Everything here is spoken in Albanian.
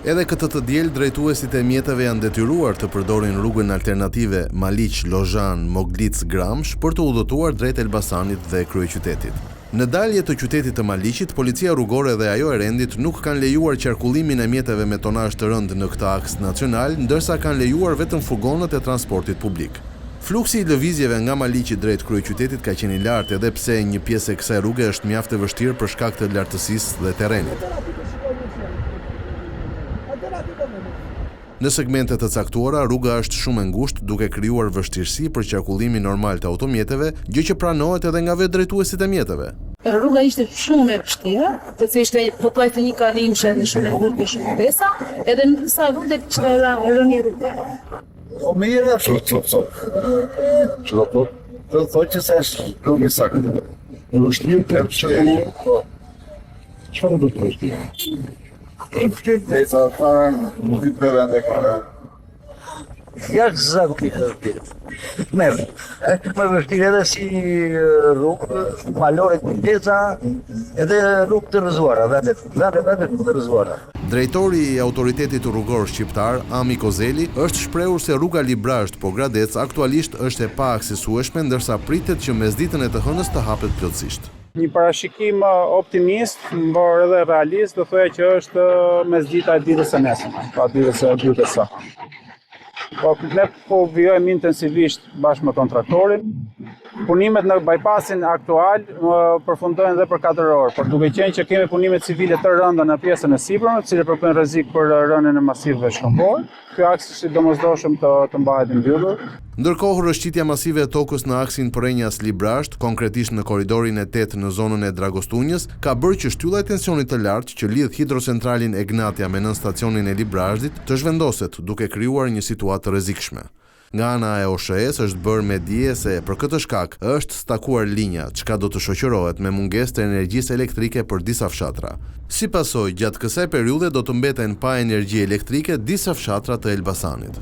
Edhe këtë të diel, drejtuesit e mjeteve janë detyruar të përdorin rrugën alternative Maliq-Lozhan-Moglic-Gramsh për të udhëtuar drejt Elbasanit dhe kryeqytetit. Në dalje të qytetit të Maliqit, policia rrugore dhe ajo e rendit nuk kanë lejuar qarkullimin e mjeteve me tonazh të rënd në këtë aks nacional, ndërsa kanë lejuar vetëm furgonët e transportit publik. Fluksi i lëvizjeve nga Maliqi drejt kryeqytetit ka qenë i lartë edhe pse një pjesë e kësaj rruge është mjaft e vështirë për shkak të lartësisë dhe terrenit. Në segmente të caktuara, rruga është shumë e ngushtë, duke krijuar vështirësi për qarkullimin normal të automjeteve, gjë që pranohet edhe nga vetë drejtuesit e mjeteve. Rruga ishte shumë e vështirë, sepse ishte pothuajse një kalimshe dhe shumë e hurtë, shumë pesa, edhe në disa rrugë që rënë rrugë. O mirë, të thotë që se është rrugë saktë. Në vështirë për që çfarë do të thotë? Desa farë, nuk i prevende kërë. Jashtë zakonisht. Merë, është më vështirë edhe si rrugë, malore kujtesa, edhe rrugë të rrëzuara, vete të rrëzuara. Drejtori i autoritetit rrugor shqiptar, Ami Kozeli, është shprehur se rruga Librazht po Gradec aktualisht është e pa aksesueshme, ndërsa pritet që mesditën e të hënës të hapet plotësisht. Një parashikim optimist, por edhe realist, do thoya që është mesdita e ditës së nesërme, pa ditës së sotme. Po ne po vijojmë intensivisht bashkë me kontraktorin. Punimet në bypassin aktual përfundojnë edhe për 4 orë, por duke qenë që kemi punime civile të rënda në pjesën e sipërme, të cilët përkojnë rrezik për rënien e masivëve shkëmbor. Ky aks është i domosdoshëm të mbahet i mbyllur. Ndërkohë, rrëshqitja masive e tokës në aksin Porrenjas-Librazht, konkretisht në korridorin e 8 në zonën e Dragostunjës, ka bërë që shtylla e tensionit të lartë që lidh hidrocentralin Egnatia me nën stacionin e Librazhdit të zhvendoset, duke krijuar një situatë të rrezikshme. Nga ana e OSHE-s është bërë me dije se për këtë shkak është stakuar linja, çka do të shoqërohet me mungesë të energjisë elektrike për disa fshatra. Si pasojë, gjatë kësaj periudhe do të mbeten pa energji elektrike disa fshatra të Elbasanit.